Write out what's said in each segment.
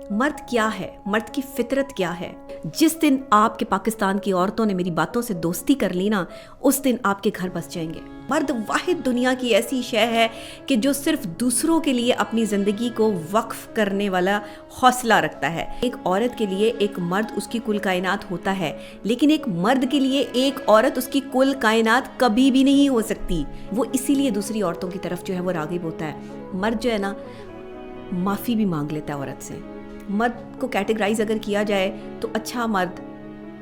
مرد کیا ہے، مرد کی فطرت کیا ہے؟ جس دن آپ کے پاکستان کی عورتوں نے میری باتوں سے دوستی کر لی نا، اس دن آپ کے گھر بس جائیں گے۔ مرد واحد دنیا کی ایسی شے ہے کہ جو صرف دوسروں کے لیے اپنی زندگی کو وقف کرنے والا حوصلہ رکھتا ہے۔ ایک عورت کے لیے ایک مرد اس کی کل کائنات ہوتا ہے، لیکن ایک مرد کے لیے ایک عورت اس کی کل کائنات کبھی بھی نہیں ہو سکتی۔ وہ اسی لیے دوسری عورتوں کی طرف جو ہے وہ راغب ہوتا ہے۔ مرد جو ہے نا، معافی بھی مانگ لیتا ہے عورت سے۔ مرد کو کیٹیگرائز اگر کیا جائے تو اچھا مرد،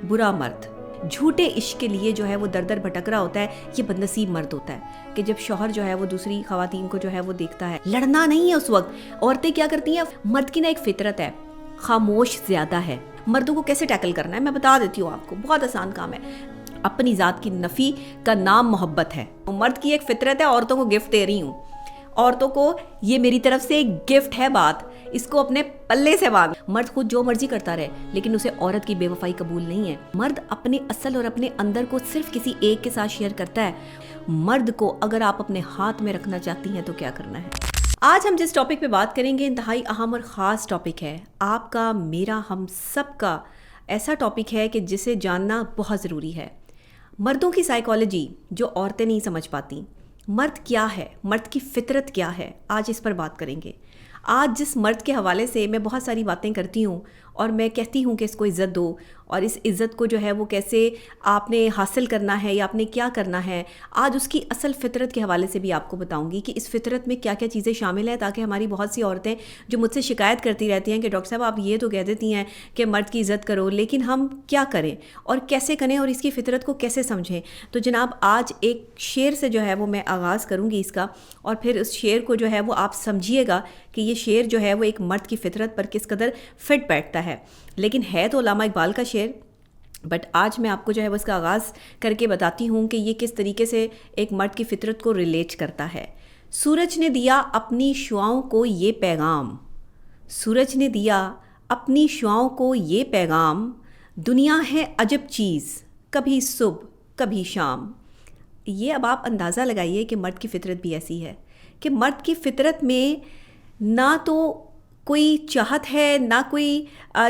برا مرد، جھوٹے عشق کے لیے جو ہے وہ در در بھٹک رہا ہوتا ہے، یہ بدنصیب مرد ہوتا ہے کہ جب شوہر جو ہے وہ دوسری خواتین کو جو ہے وہ دیکھتا ہے۔ لڑنا نہیں ہے اس وقت۔ عورتیں کیا کرتی ہیں، مرد کی نا ایک فطرت ہے، خاموش زیادہ ہے۔ مردوں کو کیسے ٹیکل کرنا ہے میں بتا دیتی ہوں آپ کو، بہت آسان کام ہے۔ اپنی ذات کی نفی کا نام محبت ہے۔ مرد کی ایک فطرت ہے، عورتوں کو گفٹ دے رہی ہوں، عورتوں کو یہ میری طرف سے ایک گفٹ ہے، بات اس کو اپنے پلے سے باندھ۔ مرد خود جو مرضی کرتا رہے، لیکن اسے عورت کی بے وفائی قبول نہیں ہے۔ مرد اپنے اصل اور اپنے اندر کو صرف کسی ایک کے ساتھ شیئر کرتا ہے۔ مرد کو اگر آپ اپنے ہاتھ میں رکھنا چاہتی ہیں تو کیا کرنا ہے؟ آج ہم جس ٹاپک پہ بات کریں گے انتہائی اہم اور خاص ٹاپک ہے، آپ کا، میرا، ہم سب کا ایسا ٹاپک ہے کہ جسے جاننا بہت ضروری ہے۔ مردوں کی سائیکالوجی جو عورتیں نہیں سمجھ پاتی۔ مرد کیا ہے، مرد کی فطرت کیا ہے، آج اس پر بات کریں گے۔ آج جس مرد کے حوالے سے میں بہت ساری باتیں کرتی ہوں اور میں کہتی ہوں کہ اس کو عزت دو، اور اس عزت کو جو ہے وہ کیسے آپ نے حاصل کرنا ہے یا آپ نے کیا کرنا ہے، آج اس کی اصل فطرت کے حوالے سے بھی آپ کو بتاؤں گی کہ اس فطرت میں کیا کیا چیزیں شامل ہیں، تاکہ ہماری بہت سی عورتیں جو مجھ سے شکایت کرتی رہتی ہیں کہ ڈاکٹر صاحب آپ یہ تو کہہ دیتی ہیں کہ مرد کی عزت کرو، لیکن ہم کیا کریں اور کیسے کریں اور اس کی فطرت کو کیسے سمجھیں۔ تو جناب آج ایک شعر سے جو ہے وہ میں آغاز کروں گی اس کا، اور پھر اس شعر کو جو ہے وہ آپ سمجھیے گا کہ یہ شعر جو ہے وہ ایک مرد کی فطرت پر کس قدر فٹ بیٹھتا ہے۔ لیکن ہے تو علامہ اقبال کا شعر، بٹ آج میں آپ کو جو ہے وہ اس کا آغاز کر کے بتاتی ہوں کہ یہ کس طریقے سے ایک مرد کی فطرت کو ریلیٹ کرتا ہے۔ سورج نے دیا اپنی شعاؤں کو یہ پیغام، سورج نے دیا اپنی شعاؤں کو یہ پیغام، دنیا ہے عجب چیز، کبھی صبح کبھی شام۔ یہ اب آپ اندازہ لگائیے کہ مرد کی فطرت بھی ایسی ہے کہ مرد کی فطرت میں نہ تو کوئی چاہت ہے، نہ کوئی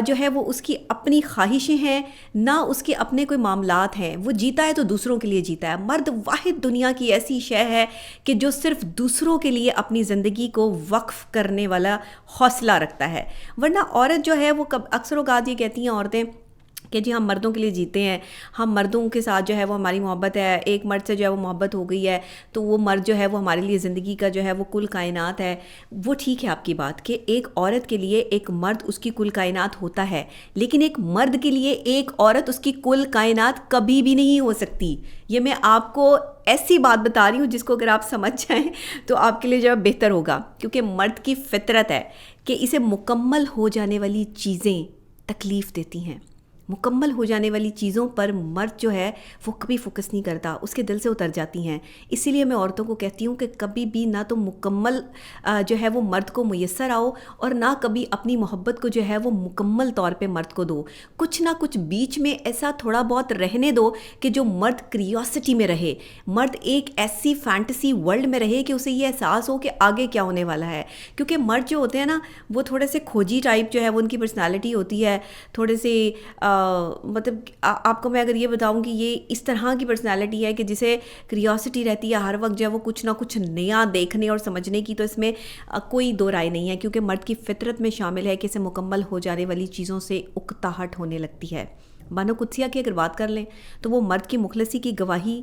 جو ہے وہ اس کی اپنی خواہشیں ہیں، نہ اس کے اپنے کوئی معاملات ہیں۔ وہ جیتا ہے تو دوسروں کے لیے جیتا ہے۔ مرد واحد دنیا کی ایسی شے ہے کہ جو صرف دوسروں کے لیے اپنی زندگی کو وقف کرنے والا حوصلہ رکھتا ہے۔ ورنہ عورت جو ہے وہ اکثر اوقات یہ کہتی ہیں عورتیں کہ جی ہم مردوں کے لیے جیتے ہیں، ہم مردوں کے ساتھ جو ہے وہ ہماری محبت ہے، ایک مرد سے جو ہے وہ محبت ہو گئی ہے تو وہ مرد جو ہے وہ ہمارے لیے زندگی کا جو ہے وہ کل کائنات ہے۔ وہ ٹھیک ہے آپ کی بات کہ ایک عورت کے لیے ایک مرد اس کی کل کائنات ہوتا ہے، لیکن ایک مرد کے لیے ایک عورت اس کی کل کائنات کبھی بھی نہیں ہو سکتی۔ یہ میں آپ کو ایسی بات بتا رہی ہوں جس کو اگر آپ سمجھ جائیں تو آپ کے لیے جو ہے بہتر ہوگا، کیونکہ مرد کی فطرت ہے کہ اسے مکمل ہو جانے والی چیزیں تکلیف دیتی ہیں۔ مکمل ہو جانے والی چیزوں پر مرد جو ہے وہ کبھی فوکس نہیں کرتا، اس کے دل سے اتر جاتی ہیں۔ اسی لیے میں عورتوں کو کہتی ہوں کہ کبھی بھی نہ تو مکمل جو ہے وہ مرد کو میسر آؤ، اور نہ کبھی اپنی محبت کو جو ہے وہ مکمل طور پہ مرد کو دو۔ کچھ نہ کچھ بیچ میں ایسا تھوڑا بہت رہنے دو کہ جو مرد کریوسٹی میں رہے، مرد ایک ایسی فینٹیسی ورلڈ میں رہے کہ اسے یہ احساس ہو کہ آگے کیا ہونے والا ہے۔ کیونکہ مرد جو ہوتے ہیں نا وہ تھوڑے سے کھوجی ٹائپ جو ہے وہ ان کی پرسنالٹی ہوتی ہے، تھوڑے سے مطلب آپ کو میں اگر یہ بتاؤں کہ یہ اس طرح کی پرسنالٹی ہے کہ جسے کریوسٹی رہتی ہے ہر وقت جو ہے وہ کچھ نہ کچھ نیا دیکھنے اور سمجھنے کی، تو اس میں کوئی دو رائے نہیں ہے، کیونکہ مرد کی فطرت میں شامل ہے کہ اسے مکمل ہو جانے والی چیزوں سے اکتاہٹ ہونے لگتی ہے۔ بانو قدسیہ کی اگر بات کر لیں تو وہ مرد کی مخلصی کی گواہی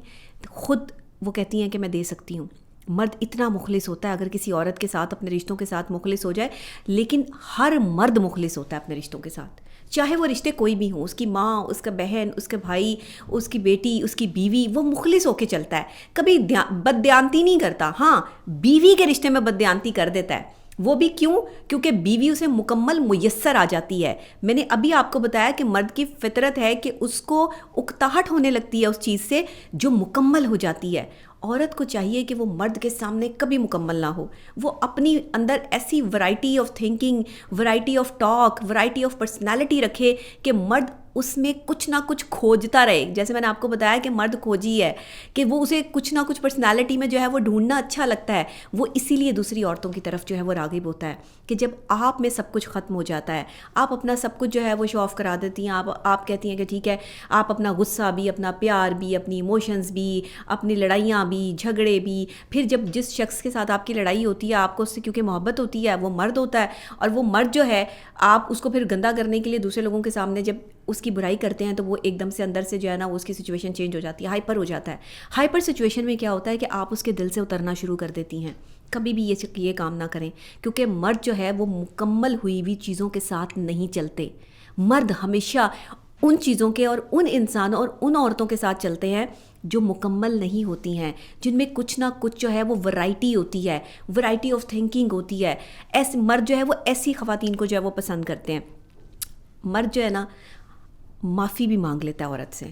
خود وہ کہتی ہیں کہ میں دے سکتی ہوں۔ مرد اتنا مخلص ہوتا ہے، اگر کسی عورت کے ساتھ اپنے رشتوں کے ساتھ مخلص ہو جائے، لیکن ہر مرد مخلص ہوتا ہے اپنے رشتوں کے ساتھ، چاہے وہ رشتے کوئی بھی ہوں، اس کی ماں، اس کا بہن، اس کا بھائی، اس کی بیٹی، اس کی بیوی، وہ مخلص ہو کے چلتا ہے، کبھی بددیانتی نہیں کرتا۔ ہاں بیوی کے رشتے میں بددیانتی کر دیتا ہے، وہ بھی کیوں؟ کیونکہ بیوی اسے مکمل میسر آ جاتی ہے۔ میں نے ابھی آپ کو بتایا کہ مرد کی فطرت ہے کہ اس کو اکتاہٹ ہونے لگتی ہے اس چیز سے جو مکمل ہو جاتی ہے۔ عورت کو چاہیے کہ وہ مرد کے سامنے کبھی مکمل نہ ہو، وہ اپنی اندر ایسی variety of thinking, variety of talk, variety of personality رکھے کہ مرد اس میں کچھ نہ کچھ کھوجتا رہے. جیسے میں نے آپ کو بتایا کہ مرد کھوجی ہے, کہ وہ اسے کچھ نہ کچھ پرسنالٹی میں جو ہے وہ ڈھونڈنا اچھا لگتا ہے, وہ اسی لیے دوسری عورتوں کی طرف جو ہے وہ راغب ہوتا ہے. کہ جب آپ میں سب کچھ ختم ہو جاتا ہے, آپ اپنا سب کچھ جو ہے وہ شو آف کرا دیتی ہیں, آپ کہتی ہیں کہ ٹھیک ہے, آپ اپنا غصہ بھی, اپنا پیار بھی, اپنی ایموشنز بھی, اپنی لڑائیاں بھی, جھگڑے بھی, پھر جب جس شخص کے ساتھ آپ کی لڑائی ہوتی ہے, آپ کو اس سے کیونکہ محبت ہوتی ہے, وہ مرد ہوتا ہے, اور وہ مرد جو ہے آپ اس کو پھر گندا کرنے کے لیے دوسرے لوگوں کے سامنے جب اس کی برائی کرتے ہیں تو وہ ایک دم سے اندر سے جو ہے نا وہ اس کی سچویشن چینج ہو جاتی ہے, ہائپر ہو جاتا ہے. ہائپر سچویشن میں کیا ہوتا ہے کہ آپ اس کے دل سے اترنا شروع کر دیتی ہیں. کبھی بھی یہ کام نہ کریں, کیونکہ مرد جو ہے وہ مکمل ہوئی ہوئی چیزوں کے ساتھ نہیں چلتے. مرد ہمیشہ ان چیزوں کے اور ان انسانوں اور ان عورتوں کے ساتھ چلتے ہیں جو مکمل نہیں ہوتی ہیں, جن میں کچھ نہ کچھ جو ہے وہ ورائٹی ہوتی ہے, ورائٹی آف تھنکنگ ہوتی ہے. ایسے مرد جو ہے وہ ایسی خواتین کو جو ہے وہ پسند کرتے ہیں. مرد جو ہے نا معافی بھی مانگ لیتا ہے عورت سے.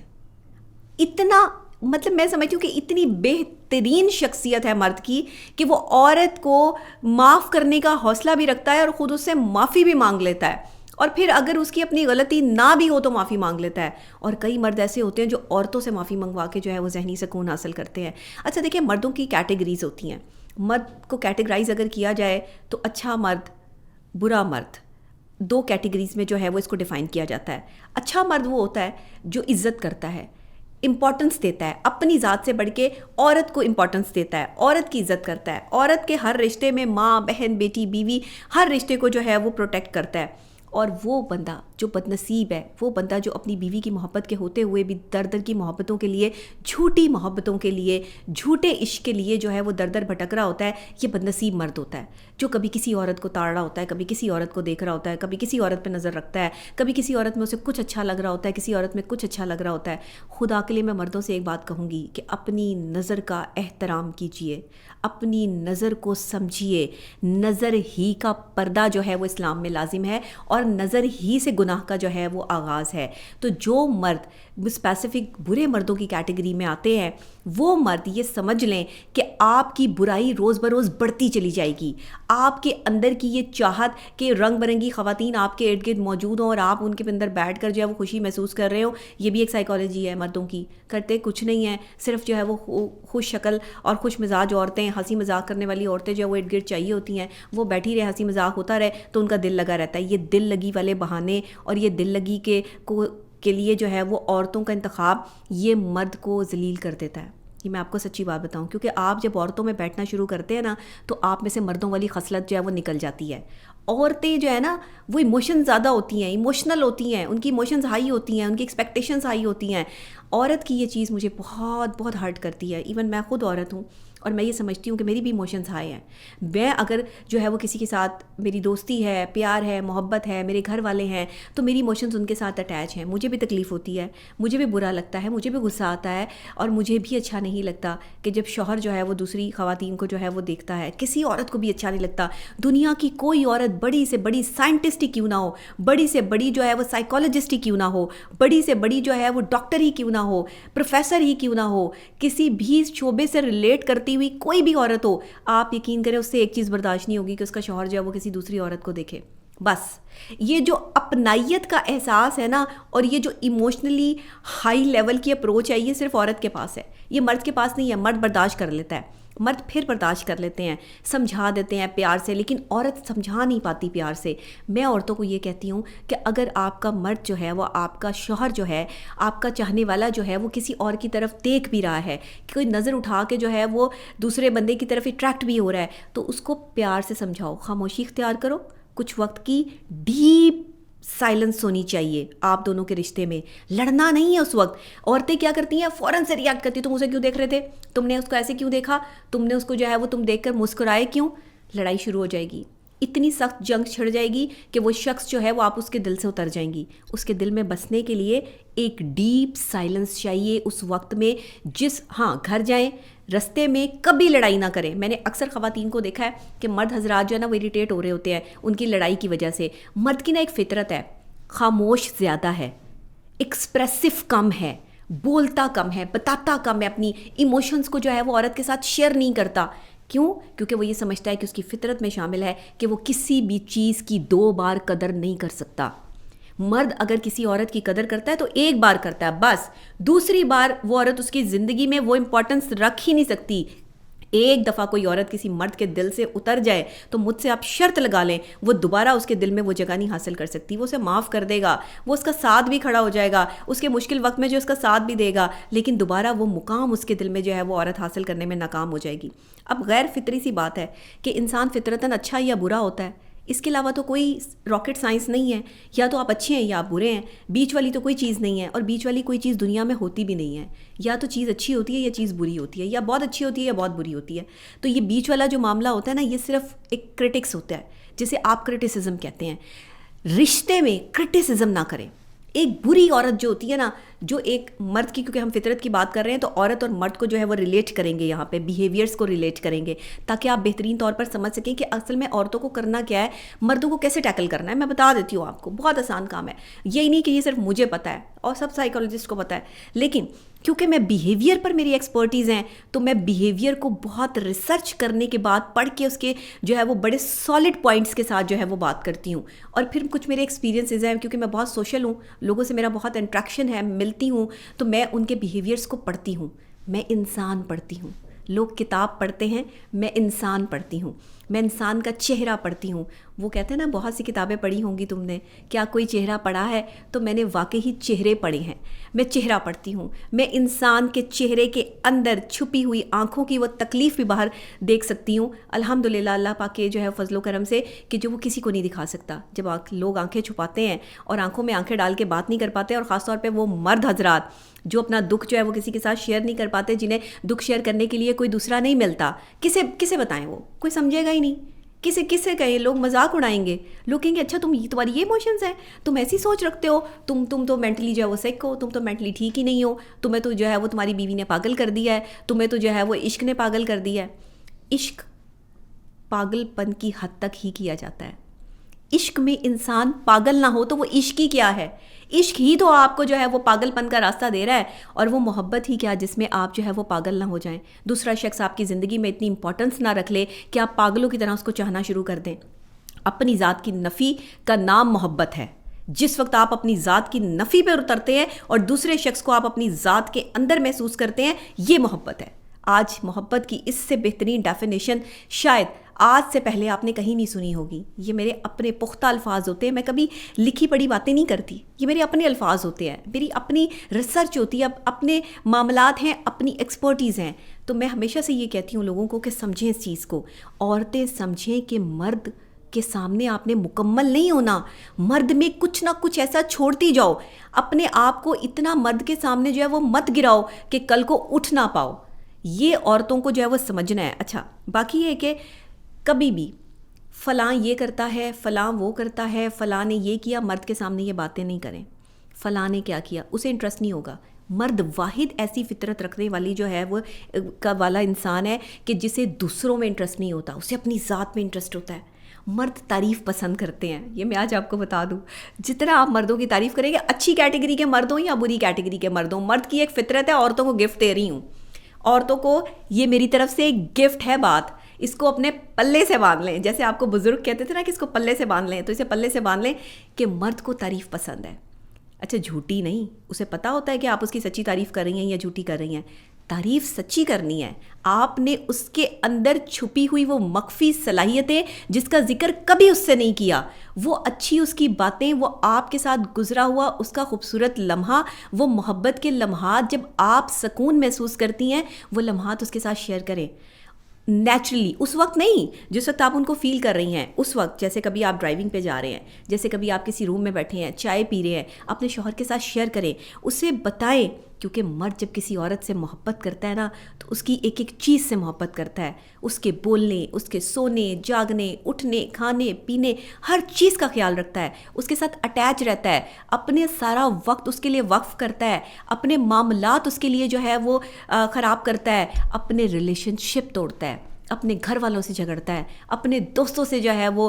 اتنا مطلب میں سمجھتی ہوں کہ اتنی بہترین شخصیت ہے مرد کی کہ وہ عورت کو معاف کرنے کا حوصلہ بھی رکھتا ہے اور خود اس سے معافی بھی مانگ لیتا ہے, اور پھر اگر اس کی اپنی غلطی نہ بھی ہو تو معافی مانگ لیتا ہے. اور کئی مرد ایسے ہوتے ہیں جو عورتوں سے معافی منگوا کے جو ہے وہ ذہنی سکون حاصل کرتے ہیں. اچھا دیکھیں, مردوں کی کیٹیگریز ہوتی ہیں. مرد کو کیٹیگرائز اگر کیا جائے تو اچھا مرد, برا مرد, 2 کیٹیگریز میں جو ہے وہ اس کو ڈیفائن کیا جاتا ہے. اچھا مرد وہ ہوتا ہے جو عزت کرتا ہے, امپورٹنس دیتا ہے, اپنی ذات سے بڑھ کے عورت کو امپورٹنس دیتا ہے, عورت کی عزت کرتا ہے, عورت کے ہر رشتے میں ماں, بہن, بیٹی, بیوی, ہر رشتے کو جو ہے وہ پروٹیکٹ کرتا ہے. اور وہ بندہ جو بدنصیب ہے, وہ بندہ جو اپنی بیوی کی محبت کے ہوتے ہوئے بھی در در کی محبتوں کے لیے, جھوٹی محبتوں کے لیے, جھوٹے عشق کے لیے جو ہے وہ در در بھٹک رہا ہوتا ہے, یہ بدنصیب مرد ہوتا ہے. جو کبھی کسی عورت کو تاڑ رہا ہوتا ہے, کبھی کسی عورت کو دیکھ رہا ہوتا ہے, کبھی کسی عورت پہ نظر رکھتا ہے, کبھی کسی عورت میں اسے کچھ اچھا لگ رہا ہوتا ہے, کسی عورت میں کچھ اچھا لگ رہا ہوتا ہے. خدا کے لیے میں مردوں سے ایک بات کہوں گی کہ اپنی نظر کا احترام کیجئے, اپنی نظر کو سمجھیے. نظر ہی کا پردہ جو ہے وہ اسلام میں لازم ہے, اور نظر ہی سے گناہ کا جو ہے وہ آغاز ہے. تو جو مرد اسپیسیفک برے مردوں کی کیٹیگری میں آتے ہیں, وہ مرد یہ سمجھ لیں کہ آپ کی برائی روز بروز بڑھتی چلی جائے گی. آپ کے اندر کی یہ چاہت کہ رنگ برنگی خواتین آپ کے ارد گرد موجود ہوں اور آپ ان کے اندر بیٹھ کر جو ہے وہ خوشی محسوس کر رہے ہو, یہ بھی ایک سائیکالوجی ہے مردوں کی. کرتے کچھ نہیں ہے, صرف جو ہے وہ خوش شکل اور خوش مزاج عورتیں, ہنسی مذاق کرنے والی عورتیں جو ہے وہ ارد گرد چاہیے ہوتی ہیں. وہ بیٹھی رہے, ہنسی مذاق ہوتا رہے تو ان کا دل لگا رہتا ہے. یہ دل لگی والے بہانے اور یہ دل لگی کے لیے جو ہے وہ عورتوں کا انتخاب, یہ مرد کو ذلیل کر دیتا ہے. یہ میں آپ کو سچی بات بتاؤں, کیونکہ آپ جب عورتوں میں بیٹھنا شروع کرتے ہیں نا تو آپ میں سے مردوں والی خصلت جو ہے وہ نکل جاتی ہے. عورتیں جو ہے نا وہ ایموشن زیادہ ہوتی ہیں, ایموشنل ہوتی ہیں, ان کی ایموشنز ہائی ہوتی ہیں, ان کی ایکسپیکٹیشنز ہائی ہوتی ہیں. عورت کی یہ چیز مجھے بہت بہت ہرٹ کرتی ہے. ایون میں خود عورت ہوں اور میں یہ سمجھتی ہوں کہ میری بھی ایموشنز ہائی ہیں. میں اگر جو ہے وہ کسی کے ساتھ میری دوستی ہے, پیار ہے, محبت ہے, میرے گھر والے ہیں, تو میری ایموشنز ان کے ساتھ اٹیچ ہیں. مجھے بھی تکلیف ہوتی ہے, مجھے بھی برا لگتا ہے, مجھے بھی غصہ آتا ہے, اور مجھے بھی اچھا نہیں لگتا کہ جب شوہر جو ہے وہ دوسری خواتین کو جو ہے وہ دیکھتا ہے. کسی عورت کو بھی اچھا نہیں لگتا. دنیا کی کوئی عورت بڑی سے بڑی سائنٹسٹ ہی کیوں نہ ہو, بڑی سے بڑی جو ہے وہ سائیکالوجسٹ ہی کیوں نہ ہو, بڑی سے بڑی جو ہے وہ ڈاکٹر ہی کیوں نہ ہو, پروفیسر ہی کیوں نہ ہو, کسی بھی شعبے سے ریلیٹ کرتی ہوئی کوئی بھی عورت ہو, آپ یقین کریں اس سے ایک چیز برداشت نہیں ہوگی کہ اس کا شوہر جو ہے وہ کسی دوسری عورت کو دیکھے. بس یہ جو اپنائیت کا احساس ہے نا, اور یہ جو ایموشنلی ہائی لیول کی اپروچ ہے, یہ صرف عورت کے پاس ہے, یہ مرد کے پاس نہیں ہے. مرد برداشت کر لیتا ہے, مرد پھر برداشت کر لیتے ہیں, سمجھا دیتے ہیں پیار سے, لیکن عورت سمجھا نہیں پاتی پیار سے. میں عورتوں کو یہ کہتی ہوں کہ اگر آپ کا مرد جو ہے وہ, آپ کا شوہر جو ہے, آپ کا چاہنے والا جو ہے وہ کسی اور کی طرف دیکھ بھی رہا ہے, کوئی نظر اٹھا کے جو ہے وہ دوسرے بندے کی طرف اٹریکٹ بھی ہو رہا ہے, تو اس کو پیار سے سمجھاؤ, خاموشی اختیار کرو. کچھ وقت کی ڈیپ سائلنس ہونی چاہیے آپ دونوں کے رشتے میں, لڑنا نہیں ہے اس وقت. عورتیں کیا کرتی ہیں, فوراً سے ریاکٹ کرتی, تم اسے کیوں دیکھ رہے تھے, تم نے اس کو ایسے کیوں دیکھا, تم نے اس کو جو ہے وہ تم دیکھ کر مسکرائے کیوں. لڑائی شروع ہو جائے گی, اتنی سخت جنگ چھڑ جائے گی کہ وہ شخص جو ہے وہ آپ اس کے دل سے اتر جائیں گی. اس کے دل میں بسنے کے لیے ایک ڈیپ سائلنس چاہیے اس وقت میں. ہاں گھر جائیں, رستے میں کبھی لڑائی نہ کریں. میں نے اکثر خواتین کو دیکھا ہے کہ مرد حضرات جو ہے نا وہ اریٹیٹ ہو رہے ہوتے ہیں ان کی لڑائی کی وجہ سے. مرد کی نا ایک فطرت ہے, خاموش زیادہ ہے, ایکسپریسو کم ہے, بولتا کم ہے, بتاتا کم ہے, اپنی ایموشنز کو جو ہے وہ عورت کے ساتھ شیئر نہیں کرتا. کیوں؟ کیونکہ وہ یہ سمجھتا ہے کہ اس کی فطرت میں شامل ہے کہ وہ کسی بھی چیز کی 2 بار قدر نہیں کر سکتا. مرد اگر کسی عورت کی قدر کرتا ہے تو ایک بار کرتا ہے بس، دوسری بار وہ عورت اس کی زندگی میں وہ امپورٹنس رکھ ہی نہیں سکتی. ایک دفعہ کوئی عورت کسی مرد کے دل سے اتر جائے تو مجھ سے آپ شرط لگا لیں وہ دوبارہ اس کے دل میں وہ جگہ نہیں حاصل کر سکتی. وہ اسے معاف کر دے گا، وہ اس کا ساتھ بھی کھڑا ہو جائے گا اس کے مشکل وقت میں جو اس کا ساتھ بھی دے گا، لیکن دوبارہ وہ مقام اس کے دل میں جو ہے وہ عورت حاصل کرنے میں ناکام ہو جائے گی. اب غیر فطری سی بات ہے کہ انسان فطرتاً اچھا یا برا ہوتا ہے، اس کے علاوہ تو کوئی راکٹ سائنس نہیں ہے. یا تو آپ اچھے ہیں یا آپ برے ہیں، بیچ والی تو کوئی چیز نہیں ہے، اور بیچ والی کوئی چیز دنیا میں ہوتی بھی نہیں ہے. یا تو چیز اچھی ہوتی ہے یا چیز بری ہوتی ہے، یا بہت اچھی ہوتی ہے یا بہت بری ہوتی ہے. تو یہ بیچ والا جو معاملہ ہوتا ہے نا، یہ صرف ایک کرٹکس ہوتا ہے جسے آپ کرٹیسزم کہتے ہیں. رشتے میں کرٹیسزم نہ کریں. ایک بری عورت جو ہوتی ہے نا، جو ایک مرد کی، کیونکہ ہم فطرت کی بات کر رہے ہیں تو عورت اور مرد کو جو ہے وہ ریلیٹ کریں گے، یہاں پہ بیہیویئرس کو ریلیٹ کریں گے تاکہ آپ بہترین طور پر سمجھ سکیں کہ اصل میں عورتوں کو کرنا کیا ہے، مردوں کو کیسے ٹیکل کرنا ہے. میں بتا دیتی ہوں آپ کو، بہت آسان کام ہے. یہی نہیں کہ یہ صرف مجھے پتہ ہے اور سب سائیکالوجسٹ کو پتہ ہے، لیکن کیونکہ میں بیہیویئر پر میری ایکسپرٹیز ہیں تو میں بیہیویئر کو بہت ریسرچ کرنے کے بعد پڑھ کے اس کے جو ہے وہ بڑے سالڈ پوائنٹس کے ساتھ جو ہے وہ بات کرتی ہوں. اور پھر کچھ میرے ایکسپیرینسز ہیں، کیونکہ میں بہت سوشل ہوں، لوگوں سے میرا بہت انٹریکشن ہے، ملتی ہوں، تو میں ان کے بیہیویئرس کو پڑھتی ہوں. میں انسان پڑھتی ہوں. لوگ کتاب پڑھتے ہیں، میں انسان پڑھتی ہوں. میں انسان کا چہرہ پڑھتی ہوں. وہ کہتے ہیں نا، بہت سی کتابیں پڑھی ہوں گی تم نے، کیا کوئی چہرہ پڑھا ہے؟ تو میں نے واقعی ہی چہرے پڑھے ہیں. میں چہرہ پڑھتی ہوں. میں انسان کے چہرے کے اندر چھپی ہوئی آنکھوں کی وہ تکلیف بھی باہر دیکھ سکتی ہوں. الحمدللہ اللہ پاک کے جو ہے فضل و کرم سے کہ جو وہ کسی کو نہیں دکھا سکتا. جب لوگ آنکھیں چھپاتے ہیں اور آنکھوں میں آنکھیں ڈال کے بات نہیں کر پاتے، اور خاص طور پہ وہ مرد حضرات جو اپنا دکھ جو ہے وہ کسی کے ساتھ شیئر نہیں کر پاتے، جنہیں دکھ شیئر کرنے کے لیے کوئی دوسرا نہیں ملتا، کسے بتائیں؟ وہ کوئی سمجھے گا ہی نہیں. کسے کہیں؟ لوگ مذاق اڑائیں گے. لوگ کہیں گے اچھا تمہاری یہ ایموشنز ہیں، تم ایسی سوچ رکھتے ہو، تم تو مینٹلی جو ہے وہ سیک ہو، تم تو مینٹلی ٹھیک ہی نہیں ہو، تمہیں تو جو ہے وہ تمہاری بیوی نے پاگل کر دیا ہے، تمہیں تو جو ہے وہ عشق نے پاگل کر دیا ہے. عشق پاگل پن کی حد تک ہی کیا جاتا ہے. عشق میں انسان پاگل نہ ہو تو وہ عشق ہی کیا ہے؟ عشق ہی تو آپ کو جو ہے وہ پاگل پن کا راستہ دے رہا ہے، اور وہ محبت ہی کیا جس میں آپ جو ہے وہ پاگل نہ ہو جائیں. دوسرا شخص آپ کی زندگی میں اتنی امپورٹنس نہ رکھ لے کہ آپ پاگلوں کی طرح اس کو چاہنا شروع کر دیں. اپنی ذات کی نفی کا نام محبت ہے. جس وقت آپ اپنی ذات کی نفی پہ اترتے ہیں اور دوسرے شخص کو آپ اپنی ذات کے اندر محسوس کرتے ہیں، یہ محبت ہے. آج محبت کی اس سے بہترین ڈیفینیشن شاید آج سے پہلے آپ نے کہیں نہیں سنی ہوگی. یہ میرے اپنے پختہ الفاظ ہوتے ہیں، میں کبھی لکھی پڑھی باتیں نہیں کرتی. یہ میرے اپنے الفاظ ہوتے ہیں، میری اپنی ریسرچ ہوتی ہے، اپنے معاملات ہیں، اپنی ایکسپرٹیز ہیں. تو میں ہمیشہ سے یہ کہتی ہوں لوگوں کو کہ سمجھیں اس چیز کو. عورتیں سمجھیں کہ مرد کے سامنے آپ نے مکمل نہیں ہونا. مرد میں کچھ نہ کچھ ایسا چھوڑتی جاؤ. اپنے آپ کو اتنا مرد کے سامنے جو ہے وہ مت گراؤ کہ کل کو اٹھ نہ پاؤ. یہ عورتوں کو جو ہے وہ سمجھنا ہے. اچھا، باقی یہ کہ کبھی بھی فلاں یہ کرتا ہے، فلاں وہ کرتا ہے، فلاں نے یہ کیا، مرد کے سامنے یہ باتیں نہیں کریں. فلاں نے کیا کیا، اسے انٹرسٹ نہیں ہوگا. مرد واحد ایسی فطرت رکھنے والی جو ہے وہ کا والا انسان ہے کہ جسے دوسروں میں انٹرسٹ نہیں ہوتا، اسے اپنی ذات میں انٹرسٹ ہوتا ہے. مرد تعریف پسند کرتے ہیں. یہ میں آج آپ کو بتا دوں، جتنا آپ مردوں کی تعریف کریں گے، اچھی کیٹیگری کے مرد ہوں یا بری کیٹیگری کے مرد ہوں، مرد کی ایک فطرت ہے. عورتوں کو گفٹ دے رہی ہوں، عورتوں کو یہ میری طرف سے ایک گفٹ ہے. بات اس کو اپنے پلے سے باندھ لیں. جیسے آپ کو بزرگ کہتے تھے نا کہ اس کو پلے سے باندھ لیں، تو اسے پلے سے باندھ لیں کہ مرد کو تعریف پسند ہے. اچھا، جھوٹی نہیں. اسے پتہ ہوتا ہے کہ آپ اس کی سچی تعریف کر رہی ہیں یا جھوٹی کر رہی ہیں. تعریف سچی کرنی ہے. آپ نے اس کے اندر چھپی ہوئی وہ مخفی صلاحیتیں جس کا ذکر کبھی اس سے نہیں کیا، وہ اچھی اس کی باتیں، وہ آپ کے ساتھ گزرا ہوا اس کا خوبصورت لمحہ، وہ محبت کے لمحات جب آپ سکون محسوس کرتی ہیں، وہ لمحات اس کے ساتھ شیئر کریں. نیچرلی، اس وقت نہیں جس وقت آپ ان کو فیل کر رہی ہیں. اس وقت جیسے کبھی آپ ڈرائیونگ پہ جا رہے ہیں، جیسے کبھی آپ کسی روم میں بیٹھے ہیں، چائے پی رہے ہیں، اپنے شوہر کے ساتھ شیئر کریں، اسے بتائیں. کیونکہ مرد جب کسی عورت سے محبت کرتا ہے نا، تو اس کی ایک ایک چیز سے محبت کرتا ہے. اس کے بولنے، اس کے سونے، جاگنے، اٹھنے، کھانے پینے، ہر چیز کا خیال رکھتا ہے. اس کے ساتھ اٹیچ رہتا ہے، اپنے سارا وقت اس کے لیے وقف کرتا ہے، اپنے معاملات اس کے لیے جو ہے وہ خراب کرتا ہے، اپنے ریلیشن شپ توڑتا ہے، اپنے گھر والوں سے جھگڑتا ہے، اپنے دوستوں سے جو ہے وہ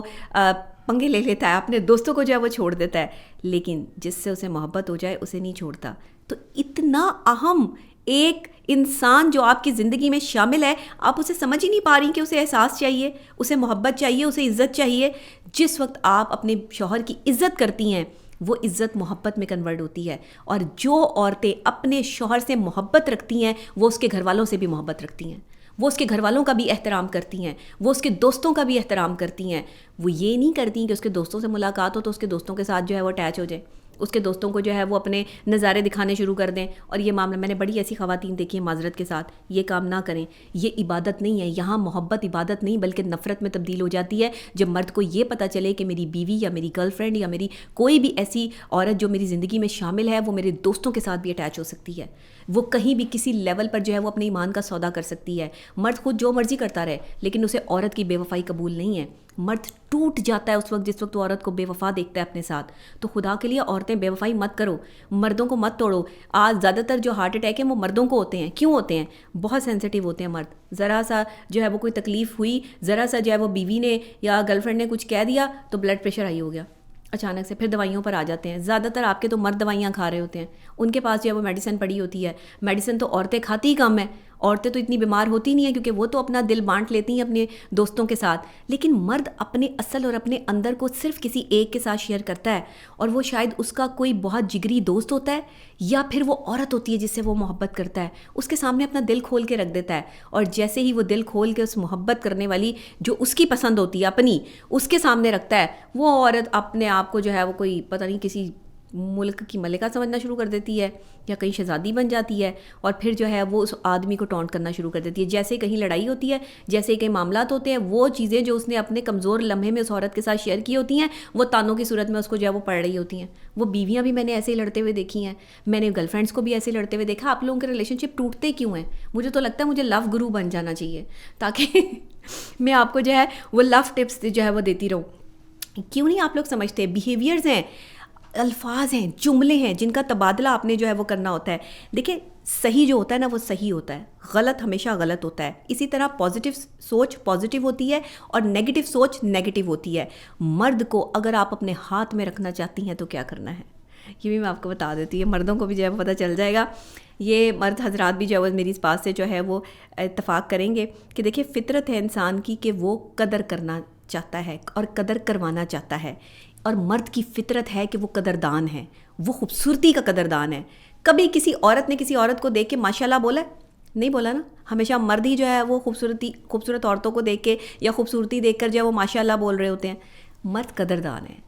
پنگے لے لیتا ہے، اپنے دوستوں کو جو ہے وہ چھوڑ دیتا ہے. لیکن جس سے اسے محبت ہو جائے اسے نہیں چھوڑتا. تو اتنا اہم ایک انسان جو آپ کی زندگی میں شامل ہے، آپ اسے سمجھ ہی نہیں پا رہی کہ اسے احساس چاہیے، اسے محبت چاہیے، اسے عزت چاہیے. جس وقت آپ اپنے شوہر کی عزت کرتی ہیں، وہ عزت محبت میں کنورٹ ہوتی ہے. اور جو عورتیں اپنے شوہر سے محبت رکھتی ہیں وہ اس کے گھر والوں سے بھی محبت رکھتی ہیں, وہ اس کے گھر والوں کا بھی احترام کرتی ہیں, وہ اس کے دوستوں کا بھی احترام کرتی ہیں. وہ یہ نہیں کرتی کہ اس کے دوستوں سے ملاقات ہو تو اس کے دوستوں کے ساتھ جو ہے وہ اٹیچ ہو جائیں, اس کے دوستوں کو جو ہے وہ اپنے نظارے دکھانے شروع کر دیں. اور یہ معاملہ میں نے بڑی ایسی خواتین دیکھی ہیں معذرت کے ساتھ, یہ کام نہ کریں. یہ عبادت نہیں ہے, یہاں محبت عبادت نہیں بلکہ نفرت میں تبدیل ہو جاتی ہے جب مرد کو یہ پتہ چلے کہ میری بیوی یا میری گرل فرینڈ یا میری کوئی بھی ایسی عورت جو میری زندگی میں شامل ہے وہ میرے دوستوں کے ساتھ بھی اٹیچ ہو سکتی ہے, وہ کہیں بھی کسی لیول پر جو ہے وہ اپنے ایمان کا سودا کر سکتی ہے. مرد خود جو مرضی کرتا رہے لیکن اسے عورت کی بے وفائی قبول نہیں ہے. مرد ٹوٹ جاتا ہے اس وقت جس وقت وہ عورت کو بے وفا دیکھتا ہے اپنے ساتھ. تو خدا کے لیے عورتیں بے وفائی مت کرو, مردوں کو مت توڑو. آج زیادہ تر جو ہارٹ اٹیک ہیں وہ مردوں کو ہوتے ہیں. کیوں ہوتے ہیں؟ بہت سینسٹیو ہوتے ہیں مرد. ذرا سا جو ہے وہ کوئی تکلیف ہوئی, ذرا سا جو ہے وہ بیوی نے یا گرل فرینڈ نے کچھ کہہ دیا تو بلڈ پریشر ہائی ہو گیا اچانک سے, پھر دوائیوں پر آ جاتے ہیں. زیادہ تر آپ کے تو مرد دوائیاں کھا رہے ہوتے ہیں, ان کے پاس جو ہے وہ میڈیسن پڑی ہوتی ہے. میڈیسن تو عورتیں کھاتی ہی کم ہیں, عورتیں تو اتنی بیمار ہوتی نہیں ہیں کیونکہ وہ تو اپنا دل بانٹ لیتی ہیں اپنے دوستوں کے ساتھ. لیکن مرد اپنے اصل اور اپنے اندر کو صرف کسی ایک کے ساتھ شیئر کرتا ہے, اور وہ شاید اس کا کوئی بہت جگری دوست ہوتا ہے یا پھر وہ عورت ہوتی ہے جس سے وہ محبت کرتا ہے. اس کے سامنے اپنا دل کھول کے رکھ دیتا ہے, اور جیسے ہی وہ دل کھول کے اس محبت کرنے والی جو اس کی پسند ہوتی ہے اپنی اس کے سامنے رکھتا ہے, وہ عورت اپنے آپ کو جو ہے وہ کوئی پتہ نہیں کسی ملک کی ملکہ سمجھنا شروع کر دیتی ہے یا کہیں شہزادی بن جاتی ہے, اور پھر جو ہے وہ اس آدمی کو ٹونٹ کرنا شروع کر دیتی ہے. جیسے کہیں لڑائی ہوتی ہے, جیسے کہیں معاملات ہوتے ہیں, وہ چیزیں جو اس نے اپنے کمزور لمحے میں اس عورت کے ساتھ شیئر کی ہوتی ہیں وہ تانوں کی صورت میں اس کو جو ہے وہ پڑ رہی ہوتی ہیں. وہ بیویاں بھی میں نے ایسے ہی لڑتے ہوئے دیکھی ہیں, میں نے گرل فرینڈس کو بھی ایسے لڑتے ہوئے دیکھا. آپ لوگوں کے ریلیشن شپ ٹوٹتے کیوں ہیں؟ مجھے تو لگتا ہے مجھے لو گرو بن جانا چاہیے تاکہ میں آپ کو جو ہے وہ لو ٹپس جو ہے وہ دیتی رہوں. کیوں نہیں آپ لوگ سمجھتے بیہیویئرز ہیں, الفاظ ہیں, جملے ہیں جن کا تبادلہ آپ نے جو ہے وہ کرنا ہوتا ہے. دیکھیں صحیح جو ہوتا ہے نا وہ صحیح ہوتا ہے, غلط ہمیشہ غلط ہوتا ہے. اسی طرح پازیٹیو سوچ پازیٹیو ہوتی ہے اور نیگیٹو سوچ نیگیٹو ہوتی ہے. مرد کو اگر آپ اپنے ہاتھ میں رکھنا چاہتی ہیں تو کیا کرنا ہے یہ بھی میں آپ کو بتا دیتی ہوں, مردوں کو بھی جو ہے وہ پتہ چل جائے گا. یہ مرد حضرات بھی جو ہے میری اس بات سے جو ہے وہ اتفاق کریں گے کہ دیکھیں فطرت ہے انسان کی کہ وہ قدر کرنا چاہتا ہے اور قدر کروانا چاہتا ہے, اور مرد کی فطرت ہے کہ وہ قدردان ہے, وہ خوبصورتی کا قدردان ہے. کبھی کسی عورت نے کسی عورت کو دیکھ کے ماشاءاللہ بولا ہے؟ نہیں بولا نا. ہمیشہ مرد ہی جو ہے وہ خوبصورت عورتوں کو دیکھ کے یا خوبصورتی دیکھ کر جو ہے وہ ماشاءاللہ بول رہے ہوتے ہیں. مرد قدردان ہے,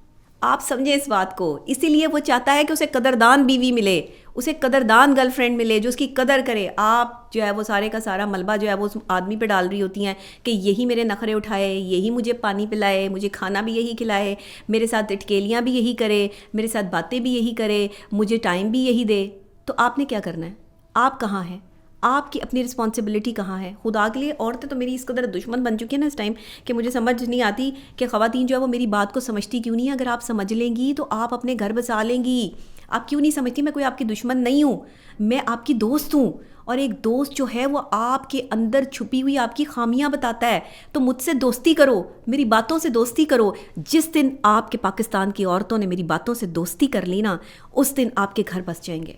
آپ سمجھیں اس بات کو. اسی لیے وہ چاہتا ہے کہ اسے قدردان بیوی ملے, اسے قدردان گرل فرینڈ ملے جو اس کی قدر کرے. آپ جو ہے وہ سارے کا سارا ملبہ جو ہے وہ اس آدمی پہ ڈال رہی ہوتی ہیں کہ یہی میرے نخرے اٹھائے, یہی مجھے پانی پلائے, مجھے کھانا بھی یہی کھلائے, میرے ساتھ اٹکیلیاں بھی یہی کرے, میرے ساتھ باتیں بھی یہی کرے, مجھے ٹائم بھی یہی دے. تو آپ نے کیا کرنا ہے؟ آپ کہاں ہیں؟ آپ کی اپنی رسپانسبلٹی کہاں ہے؟ خدا کے لیے عورتیں تو میری اس قدر دشمن بن چکی ہیں نا اس ٹائم کہ مجھے سمجھ نہیں آتی کہ خواتین جو ہے وہ میری بات کو سمجھتی کیوں نہیں ہے. اگر آپ سمجھ لیں گی تو آپ اپنے گھر بسا لیں گی. آپ کیوں نہیں سمجھتی؟ میں کوئی آپ کی دشمن نہیں ہوں, میں آپ کی دوست ہوں. اور ایک دوست جو ہے وہ آپ کے اندر چھپی ہوئی آپ کی خامیاں بتاتا ہے. تو مجھ سے دوستی کرو, میری باتوں سے دوستی کرو. جس دن آپ کے پاکستان کی عورتوں نے میری باتوں سے دوستی کر لی نا, اس دن آپ کے گھر بس جائیں گے.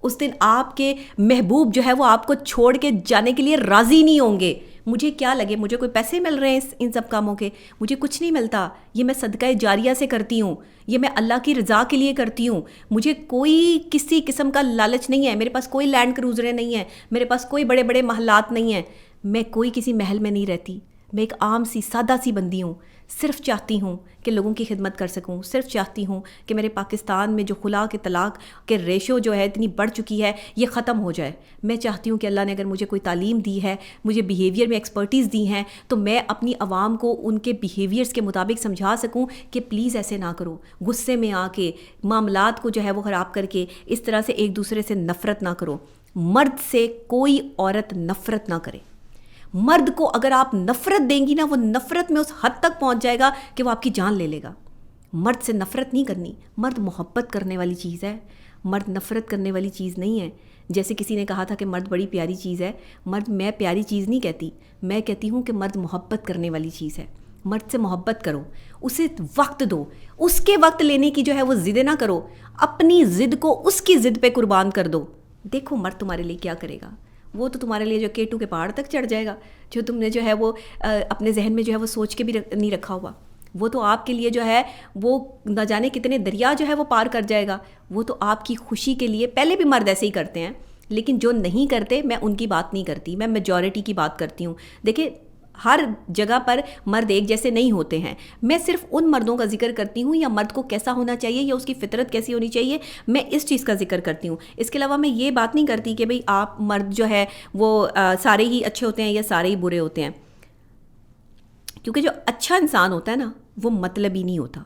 اس دن آپ کے محبوب جو ہے وہ آپ کو چھوڑ کے جانے کے لیے راضی نہیں ہوں گے. مجھے کیا لگے, مجھے کوئی پیسے مل رہے ہیں ان سب کاموں کے؟ مجھے کچھ نہیں ملتا. یہ میں صدقہ جاریہ سے کرتی ہوں, یہ میں اللہ کی رضا کے لیے کرتی ہوں. مجھے کوئی کسی قسم کا لالچ نہیں ہے, میرے پاس کوئی لینڈ کروزریں نہیں ہیں, میرے پاس کوئی بڑے بڑے محلات نہیں ہیں, میں کوئی کسی محل میں نہیں رہتی. میں ایک عام سی سادہ سی بندی ہوں. صرف چاہتی ہوں کہ لوگوں کی خدمت کر سکوں. صرف چاہتی ہوں کہ میرے پاکستان میں جو خلا کے طلاق کے ریشو جو ہے اتنی بڑھ چکی ہے یہ ختم ہو جائے. میں چاہتی ہوں کہ اللہ نے اگر مجھے کوئی تعلیم دی ہے, مجھے بیہیویئر میں ایکسپرٹیز دی ہیں, تو میں اپنی عوام کو ان کے بیہیویئرس کے مطابق سمجھا سکوں کہ پلیز ایسے نہ کرو. غصے میں آ کے معاملات کو جو ہے وہ خراب کر کے اس طرح سے ایک دوسرے سے نفرت نہ کرو. مرد سے کوئی عورت نفرت نہ کرے. مرد کو اگر آپ نفرت دیں گی نا, وہ نفرت میں اس حد تک پہنچ جائے گا کہ وہ آپ کی جان لے لے گا. مرد سے نفرت نہیں کرنی. مرد محبت کرنے والی چیز ہے, مرد نفرت کرنے والی چیز نہیں ہے. جیسے کسی نے کہا تھا کہ مرد بڑی پیاری چیز ہے. مرد میں پیاری چیز نہیں کہتی, میں کہتی ہوں کہ مرد محبت کرنے والی چیز ہے. مرد سے محبت کرو, اسے وقت دو, اس کے وقت لینے کی جو ہے وہ ضد نہ کرو. اپنی ضد کو اس کی ضد پہ قربان کر دو. دیکھو مرد تمہارے لیے کیا کرے گا. وہ تو تمہارے لیے جو K2 کے پہاڑ تک چڑھ جائے گا, جو تم نے جو ہے وہ اپنے ذہن میں جو ہے وہ سوچ کے بھی نہیں رکھا ہوا. وہ تو آپ کے لیے جو ہے وہ نہ جانے کتنے دریا جو ہے وہ پار کر جائے گا. وہ تو آپ کی خوشی کے لیے پہلے بھی مرد ایسے ہی کرتے ہیں, لیکن جو نہیں کرتے میں ان کی بات نہیں کرتی, میں میجورٹی کی بات کرتی ہوں. دیکھیں ہر جگہ پر مرد ایک جیسے نہیں ہوتے ہیں. میں صرف ان مردوں کا ذکر کرتی ہوں, یا مرد کو کیسا ہونا چاہیے یا اس کی فطرت کیسی ہونی چاہیے, میں اس چیز کا ذکر کرتی ہوں. اس کے علاوہ میں یہ بات نہیں کرتی کہ بھئی آپ مرد جو ہے وہ سارے ہی اچھے ہوتے ہیں یا سارے ہی برے ہوتے ہیں, کیونکہ جو اچھا انسان ہوتا ہے نا وہ مطلبی نہیں ہوتا.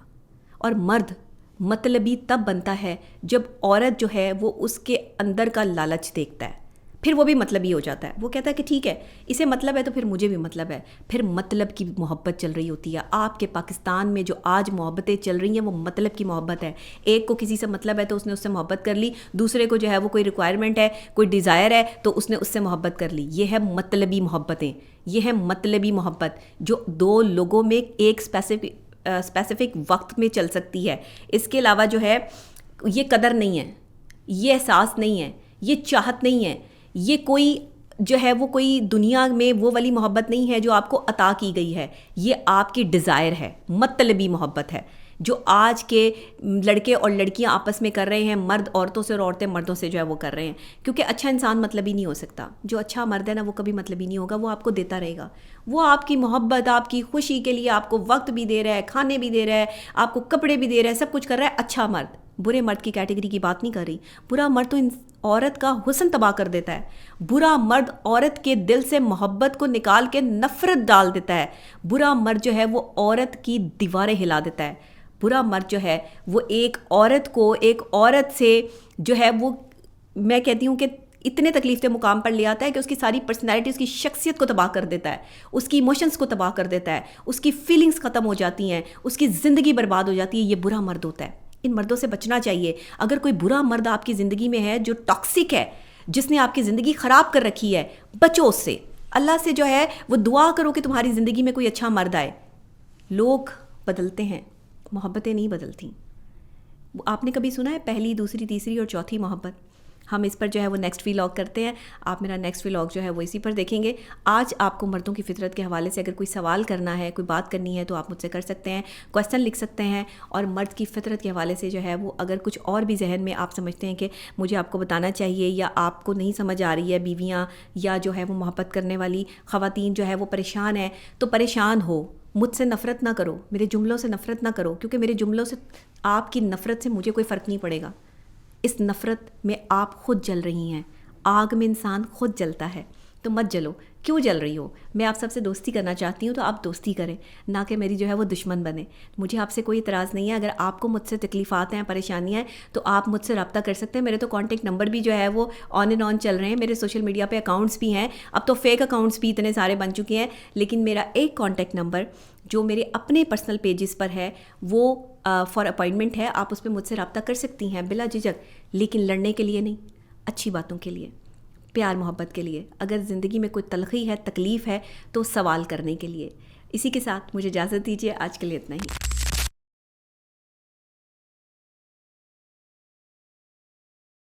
اور مرد مطلبی تب بنتا ہے جب عورت جو ہے وہ اس کے اندر کا لالچ دیکھتا ہے, پھر وہ بھی مطلبی ہو جاتا ہے. وہ کہتا ہے کہ ٹھیک ہے اسے مطلب ہے تو پھر مجھے بھی مطلب ہے, پھر مطلب کی محبت چل رہی ہوتی ہے. آپ کے پاکستان میں جو آج محبتیں چل رہی ہیں وہ مطلب کی محبت ہے. ایک کو کسی سے مطلب ہے تو اس نے اس سے محبت کر لی, دوسرے کو جو ہے وہ کوئی ریکوائرمنٹ ہے, کوئی ڈیزائر ہے تو اس نے اس سے محبت کر لی. یہ ہے مطلبی محبتیں, یہ ہے مطلبی محبت جو دو لوگوں میں ایک اسپیسیفک وقت میں چل سکتی ہے. اس کے علاوہ جو ہے یہ قدر نہیں ہے, یہ احساس نہیں ہے, یہ چاہت نہیں ہے, یہ کوئی جو ہے وہ کوئی دنیا میں وہ والی محبت نہیں ہے جو آپ کو عطا کی گئی ہے. یہ آپ کی ڈیزائر ہے, مطلبی محبت ہے جو آج کے لڑکے اور لڑکیاں آپس میں کر رہے ہیں, مرد عورتوں سے اور عورتیں مردوں سے جو ہے وہ کر رہے ہیں. کیونکہ اچھا انسان مطلبی نہیں ہو سکتا. جو اچھا مرد ہے نا وہ کبھی مطلبی نہیں ہوگا, وہ آپ کو دیتا رہے گا. وہ آپ کی محبت, آپ کی خوشی کے لیے آپ کو وقت بھی دے رہا ہے, کھانے بھی دے رہا ہے, آپ کو کپڑے بھی دے رہا ہے, سب کچھ کر رہا ہے. اچھا مرد, برے مرد کی کیٹیگری کی بات نہیں کر رہی. برا مرد تو عورت کا حسن تباہ کر دیتا ہے. برا مرد عورت کے دل سے محبت کو نکال کے نفرت ڈال دیتا ہے. برا مرد جو ہے وہ عورت کی دیواریں ہلا دیتا ہے. برا مرد جو ہے وہ ایک عورت کو ایک عورت سے جو ہے وہ میں کہتی ہوں کہ اتنے تکلیف دہ مقام پر لے آتا ہے کہ اس کی ساری پرسنالٹی, اس کی شخصیت کو تباہ کر دیتا ہے, اس کی ایموشنز کو تباہ کر دیتا ہے, اس کی فیلنگز ختم ہو جاتی ہیں, اس کی زندگی برباد ہو جاتی ہے. یہ برا مرد ہوتا ہے. ان مردوں سے بچنا چاہیے. اگر کوئی برا مرد آپ کی زندگی میں ہے جو ٹاکسک ہے, جس نے آپ کی زندگی خراب کر رکھی ہے, بچو اس سے. اللہ سے جو ہے وہ دعا کرو کہ تمہاری زندگی میں کوئی اچھا مرد آئے. لوگ بدلتے ہیں, محبتیں نہیں بدلتیں. آپ نے کبھی سنا ہے پہلی, دوسری, تیسری اور چوتھی محبت؟ ہم اس پر جو ہے وہ نیکسٹ ویلاگ کرتے ہیں. آپ میرا نیکسٹ ویلاگ جو ہے وہ اسی پر دیکھیں گے. آج آپ کو مردوں کی فطرت کے حوالے سے اگر کوئی سوال کرنا ہے, کوئی بات کرنی ہے تو آپ مجھ سے کر سکتے ہیں, کویسچن لکھ سکتے ہیں. اور مرد کی فطرت کے حوالے سے جو ہے وہ اگر کچھ اور بھی ذہن میں آپ سمجھتے ہیں کہ مجھے آپ کو بتانا چاہیے, یا آپ کو نہیں سمجھ آ رہی ہے, بیویاں یا جو ہے وہ محبت کرنے والی خواتین جو ہے وہ پریشان ہیں, تو پریشان ہو, مجھ سے نفرت نہ کرو, میرے جملوں سے نفرت نہ کرو, کیونکہ میرے جملوں سے آپ کی نفرت سے مجھے کوئی فرق نہیں پڑے گا. اس نفرت میں آپ خود جل رہی ہیں. آگ میں انسان خود جلتا ہے, تو مت جلو. کیوں جل رہی ہو؟ میں آپ سب سے دوستی کرنا چاہتی ہوں, تو آپ دوستی کریں, نہ کہ میری جو ہے وہ دشمن بنے. مجھے آپ سے کوئی اعتراض نہیں ہے. اگر آپ کو مجھ سے تکلیفات ہیں, پریشانیاں ہیں, تو آپ مجھ سے رابطہ کر سکتے ہیں. میرے تو کانٹیکٹ نمبر بھی جو ہے وہ آن اینڈ آن چل رہے ہیں. میرے سوشل میڈیا پہ اکاؤنٹس بھی ہیں. اب تو فیک اکاؤنٹس بھی اتنے سارے بن چکے ہیں, لیکن میرا ایک کانٹیکٹ نمبر جو میرے اپنے پرسنل پیجز پر ہے وہ فار اپائنٹمنٹ ہے. آپ اس پہ مجھ سے رابطہ کر سکتی ہیں بلا جھجک, لیکن لڑنے کے لیے نہیں, اچھی باتوں کے لیے, پیار محبت کے لیے. اگر زندگی میں کوئی تلخی ہے, تکلیف ہے, تو سوال کرنے کے لیے. اسی کے ساتھ مجھے اجازت دیجیے. آج کے لیے اتنا ہی.